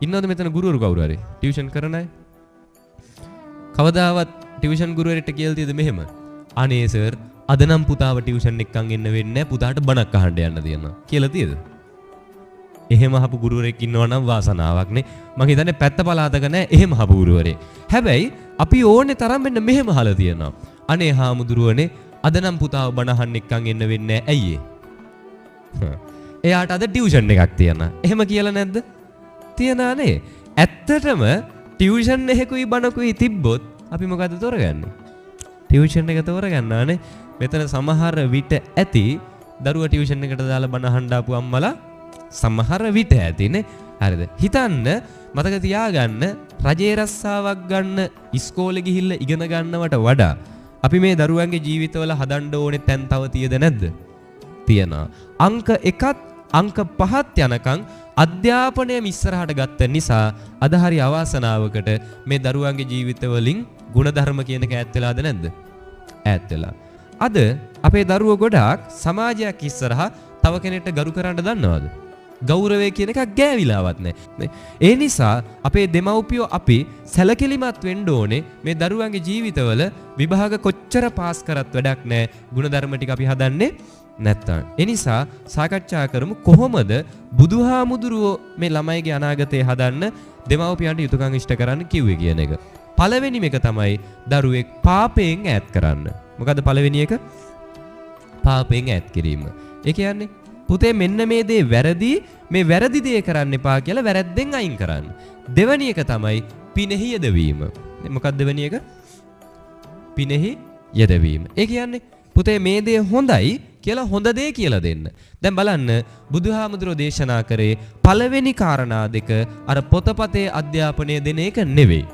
ඉන්නවද මෙතන ගුරුවරු කවුරු හරි ටියුෂන් කරන අය? කවදාවත් ටියුෂන් ගුරුවරයෙක්ට කියලා තියෙද මෙහෙම? අනේ සර් අද නම් පුතාව ටියුෂන් එක්කන් එන්න වෙන්නේ නැහැ පුතාට බණක් අහන්න යන්න තියෙනවා කියලා තියෙද? එහෙම අහපු ගුරුවරයෙක් ඉන්නවා නම් වාසනාවක් නේ. මං හිතන්නේ පැත්ත පලාතක නැහැ එහෙම අහපු ගුරුවරයෙක්. හැබැයි අපි ඕනේ තරම් මෙන්න මෙහෙම අහලා තියෙනවා. අනේ හාමුදුරුවනේ අද නම් පුතාව බණ අහන්න එක්කන් එන්න වෙන්නේ නැහැ ඇයි ඒ? එයාට අද ටියුෂන් එකක් තියනවා. එහෙම කියලා නැද්ද? තියනා නේ. ඇත්තටම ටියුෂන් එකකුයි බණකුයි තිබ්බොත් අපි මොකද තෝරගන්නේ? ටියුෂන් එක තෝරගන්නානේ. මෙතන සමහර විට ඇති දරුවා ටියුෂන් එකට දාලා බණ අහන්න ආපු අම්මලා සමහර විට ඇතිනේ. හරිද? හිතන්න මතක තියාගන්න රජේ රස්සාවක් ගන්න ඉස්කෝලේ ගිහිල්ලා ඉගෙන ගන්නවට වඩා අපි මේ දරුවන්ගේ ජීවිතවල හදන්න ඕනේ තැන් තව තියද නැද්ද? තියනවා. අංක 1ත් අංක 5ත් යනකම් අධ්‍යාපනය ඉස්සරහට ගත්ත නිසා අද හරි අවාසනාවකට මේ දරුවන්ගේ ජීවිතවලින් ಗುಣධර්ම කියන එක ඈත් වෙලාද නැද්ද? ඈත් වෙලා. අද අපේ දරුවෝ ගොඩාක් සමාජයක් ඉස්සරහා තව කෙනෙක්ට ගරු කරන්න දන්නවද? ගෞරවය කියන එකක් ගෑවිලාවත් නැහැ. ඒ නිසා අපේ දෙමව්පියෝ අපි සැලකිලිමත් වෙන්න ඕනේ මේ දරුවන්ගේ ජීවිතවල විභාග කොච්චර පාස් කරත් වැඩක් නැහැ. ಗುಣධර්ම ටික අපි හදන්නේ නැත්තම්. ඒ නිසා සාකච්ඡා කරමු කොහොමද බුදුහාමුදුරුවෝ මේ ළමයිගේ අනාගතය හදන්න දෙමව්පියන්ට යුතුයකම් ඉෂ්ට කරන්න කිව්වේ කියන එක. පළවෙනිම එක තමයි දරුවෙක් පාපයෙන් ඈත් කරන්න. මොකද්ද පළවෙනි එක? පාපයෙන් ඈත් කිරීම. ඒ කියන්නේ පුතේ මෙන්න මේ දේ වැරදි මේ වැරදි දේ කරන්න එපා කියලා වැරද්දෙන් අයින් කරන්න. දෙවෙනි එක තමයි පිනෙහි යෙදවීම. මොකක්ද දෙවෙනි එක? පිනෙහි යෙදවීම. ඒ කියන්නේ පුතේ මේ දේ හොඳයි කියලා හොඳ දේ කියලා දෙන්න. දැන් බලන්න බුදුහාමුදුරෝ දේශනා කරේ පළවෙනි කාරණා දෙක අර පොතපතේ අධ්‍යාපනය දෙන එක නෙවෙයි.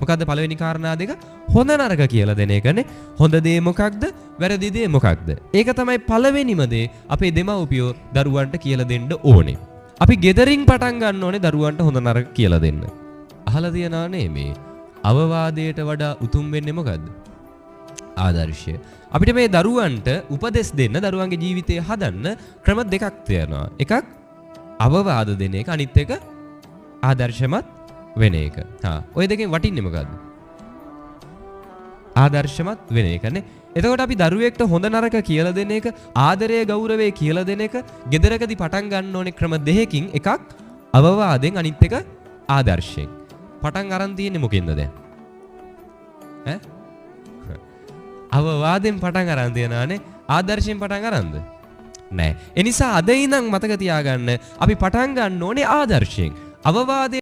මොකද්ද පළවෙනි කාරණා දෙක? හොඳ නරක කියලා දෙන එකනේ. හොඳ දේ මොකක්ද? වැරදි දේ මොකක්ද? ඒක තමයි පළවෙනිම දේ අපේ දෙමව්පියෝ දරුවන්ට කියලා දෙන්න ඕනේ. අපි ගෙදරින් පටන් ගන්න ඕනේ දරුවන්ට හොඳ නරක කියලා දෙන්න. අහලා තියනා නේ මේ අවවාදයට වඩා උතුම් වෙන්නේ මොකද්ද? ආදර්ශය. අපිට මේ දරුවන්ට උපදෙස් දෙන්න දරුවන්ගේ ජීවිතය හදන්න ක්‍රම දෙකක් තියෙනවා. එකක් අවවාද දෙන එක, අනිත් එක ආදර්ශමත් වෙන එක. ඔය දෙකෙන් වටින්නේ මොකද්ද? ආදර්ශමත් වෙන එකනේ. එතකොට අපි දරුවෙක්ට හොඳ නරක කියලා දෙන එක, ආදරය ගෞරවය කියලා දෙන එක ගෙදරකදී පටන් ගන්න ඕනේ ක්‍රම දෙකකින්. එකක් අවවාදෙන්, අනිත් එක ආදර්ශයෙන්. පටන් අරන් තියෙන්නේ මොකෙන්ද දැන්? ඈ? අවවාදෙන් පටන් අරන් තියනානේ. ආදර්ශයෙන් පටන් අරන්ද? නෑ. ඒ නිසා අද ඉඳන් මතක තියාගන්න අපි පටන් ගන්න ඕනේ ආදර්ශයෙන්. අවවාදයෙන්